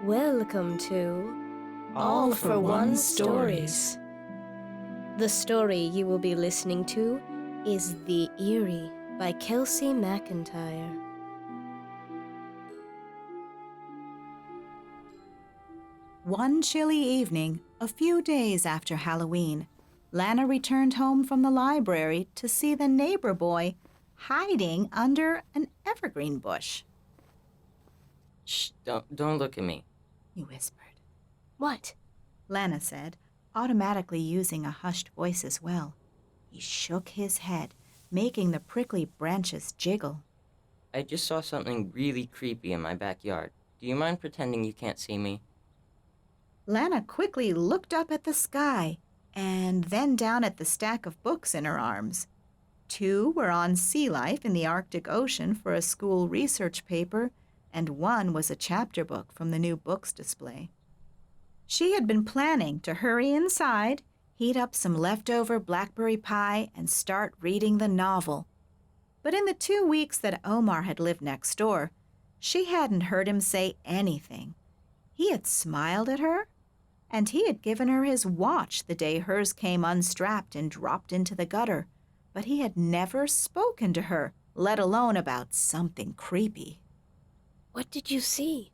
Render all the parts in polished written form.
Welcome to All for One Stories. The story you will be listening to is The Eerie by Kelsey McIntyre. One chilly evening, a few days after Halloween, Lana returned home from the library to see the neighbor boy hiding under an evergreen bush. Shh, don't look at me, He whispered. What? Lana said, automatically using a hushed voice as well. He shook his head, making the prickly branches jiggle. I just saw something really creepy in my backyard. Do you mind pretending you can't see me? Lana quickly looked up at the sky and then down at the stack of books in her arms. 2 were on sea life in the Arctic Ocean for a school research paper, and 1 was a chapter book from the new books display. She had been planning to hurry inside, heat up some leftover blackberry pie, and start reading the novel. But in the 2 weeks that Omar had lived next door, she hadn't heard him say anything. He had smiled at her, and he had given her his watch the day hers came unstrapped and dropped into the gutter, but he had never spoken to her, let alone about something creepy. What did you see?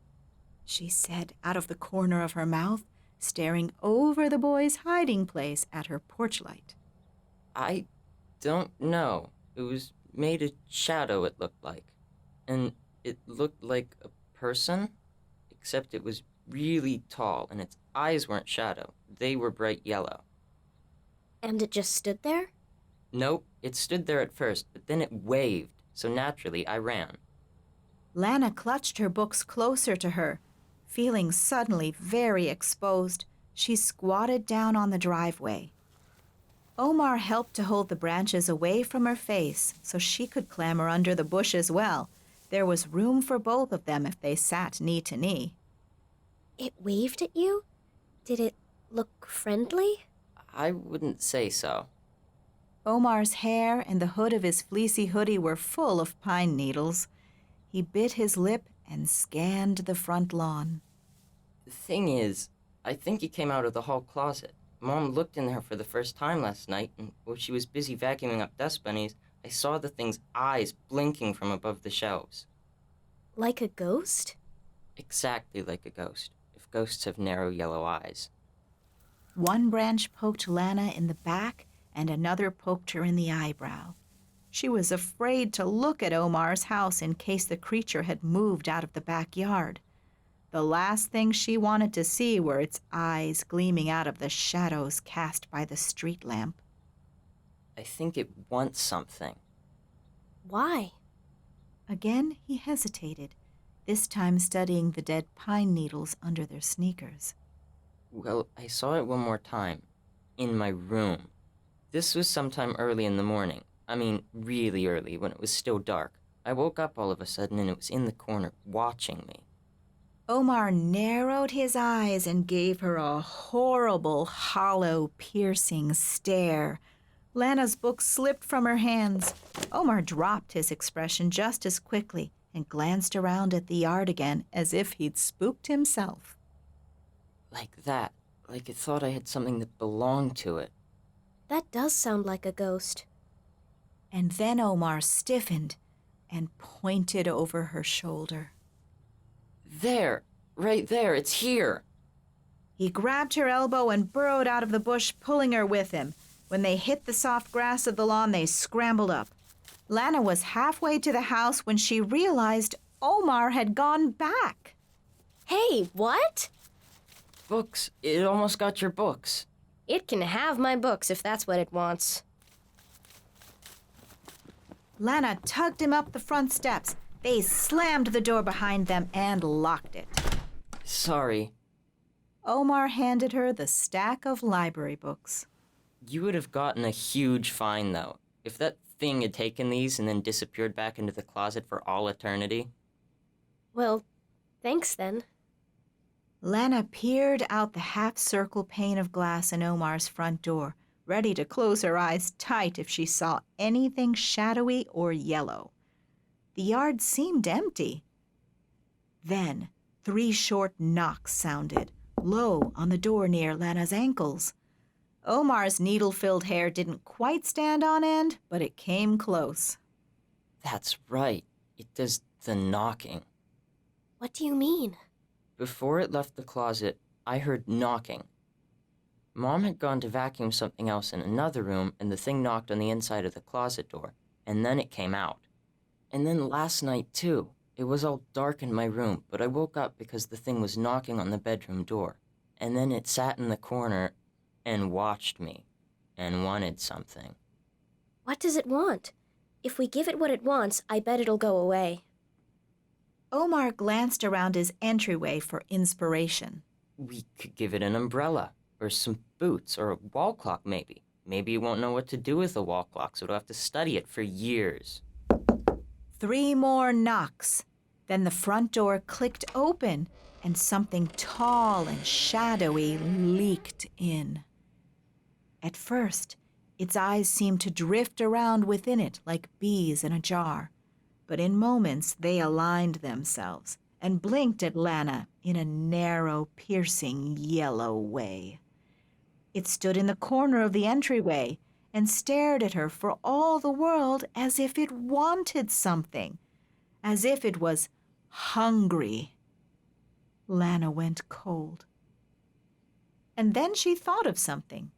She said out of the corner of her mouth, staring over the boy's hiding place at her porch light. I don't know. It was made of shadow, it looked like. And it looked like a person, except it was really tall, and its eyes weren't shadow. They were bright yellow. And it just stood there? Nope, it stood there at first, but then it waved, so naturally I ran. Lana clutched her books closer to her. Feeling suddenly very exposed, she squatted down on the driveway. Omar helped to hold the branches away from her face so she could clamber under the bush as well. There was room for both of them if they sat knee to knee. It waved at you? Did it look friendly? I wouldn't say so. Omar's hair and the hood of his fleecy hoodie were full of pine needles. He bit his lip and scanned the front lawn. The thing is, I think he came out of the hall closet. Mom looked in there for the first time last night, and while she was busy vacuuming up dust bunnies, I saw the thing's eyes blinking from above the shelves. Like a ghost? Exactly like a ghost, if ghosts have narrow yellow eyes. One branch poked Lana in the back, and another poked her in the eyebrow. She was afraid to look at Omar's house in case the creature had moved out of the backyard. The last thing she wanted to see were its eyes gleaming out of the shadows cast by the street lamp. I think it wants something. Why? Again he hesitated, this time studying the dead pine needles under their sneakers. Well, I saw it one more time. In my room. This was sometime early in the morning. I mean, really early, when it was still dark. I woke up all of a sudden and it was in the corner, watching me. Omar narrowed his eyes and gave her a horrible, hollow, piercing stare. Lana's book slipped from her hands. Omar dropped his expression just as quickly and glanced around at the yard again as if he'd spooked himself. Like that. Like it thought I had something that belonged to it. That does sound like a ghost. And then Omar stiffened and pointed over her shoulder. There! Right there! It's here! He grabbed her elbow and burrowed out of the bush, pulling her with him. When they hit the soft grass of the lawn, they scrambled up. Lana was halfway to the house when she realized Omar had gone back. Hey, what? Books! It almost got your books. It can have my books if that's what it wants. Lana tugged him up the front steps. They slammed the door behind them and locked it. Sorry. Omar handed her the stack of library books. You would have gotten a huge fine, though. If that thing had taken these and then disappeared back into the closet for all eternity. Well, thanks then. Lana peered out the half-circle pane of glass in Omar's front door, ready to close her eyes tight if she saw anything shadowy or yellow. The yard seemed empty. Then 3 short knocks sounded, low on the door near Lana's ankles. Omar's needle-filled hair didn't quite stand on end, but it came close. That's right. It does the knocking. What do you mean? Before it left the closet, I heard knocking. Mom had gone to vacuum something else in another room, and the thing knocked on the inside of the closet door, and then it came out. And then last night, too. It was all dark in my room, but I woke up because the thing was knocking on the bedroom door. And then it sat in the corner and watched me, and wanted something. What does it want? If we give it what it wants, I bet it'll go away. Omar glanced around his entryway for inspiration. We could give it an umbrella, or some boots, or a wall clock maybe. Maybe it won't know what to do with a wall clock, so it'll have to study it for years. 3 more knocks. Then the front door clicked open, and something tall and shadowy leaked in. At first, its eyes seemed to drift around within it like bees in a jar. But in moments, they aligned themselves and blinked at Lana in a narrow, piercing yellow way. It stood in the corner of the entryway and stared at her for all the world as if it wanted something, as if it was hungry. Lana went cold. And then she thought of something.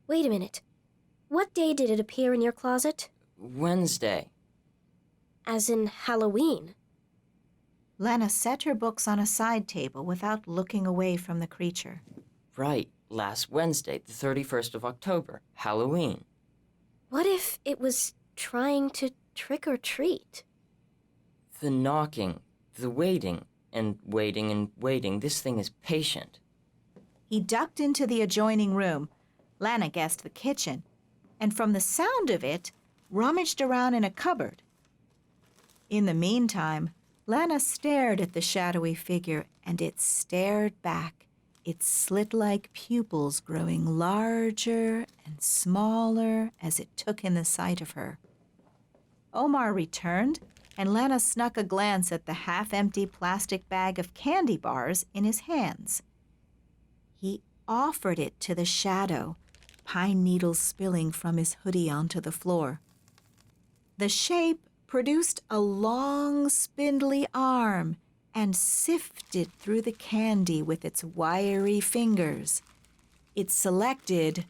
Wait a minute. What day did it appear in your closet? Wednesday. As in Halloween? Lana set her books on a side table without looking away from the creature. Right, last Wednesday, the 31st of October, Halloween. What if it was trying to trick or treat? The knocking, the waiting, and waiting and waiting. This thing is patient. He ducked into the adjoining room, Lana guessed the kitchen, and from the sound of it, rummaged around in a cupboard. In the meantime, Lana stared at the shadowy figure, and it stared back, its slit-like pupils growing larger and smaller as it took in the sight of her. Omar returned, and Lana snuck a glance at the half-empty plastic bag of candy bars in his hands. He offered it to the shadow, pine needles spilling from his hoodie onto the floor. The shape produced a long, spindly arm and sifted through the candy with its wiry fingers. It selected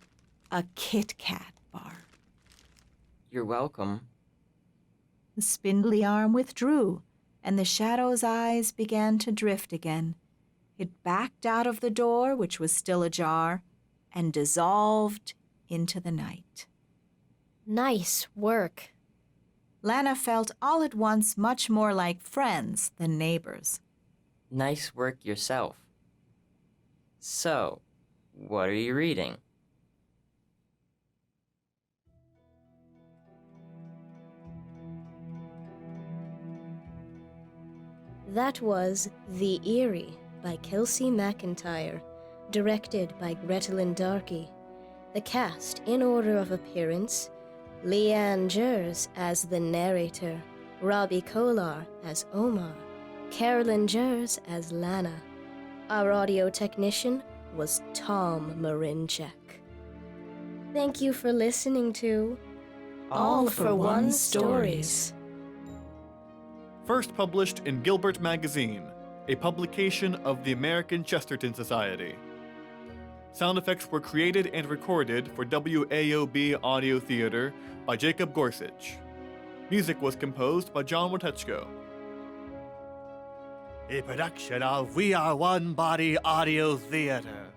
a Kit Kat bar. You're welcome. The spindly arm withdrew, and the shadow's eyes began to drift again. It backed out of the door, which was still ajar, and dissolved into the night. Nice work. Lana felt all at once much more like friends than neighbors. Nice work yourself. So, what are you reading? That was The Eerie by Kelsey McIntyre, directed by Gretelyn Darkey. The cast, in order of appearance: Leigh Jerz as the narrator, Robbie Kollar as Omar, Carolyn Jerz as Lana. Our audio technician was Tom Marinchek. Thank you for listening to All for One Stories. First published in Gilbert Magazine, a publication of the American Chesterton Society. Sound effects were created and recorded for WAOB Audio Theater by Jacob Gorsich. Music was composed by John Wojtechko. A production of We Are One Body Audio Theater.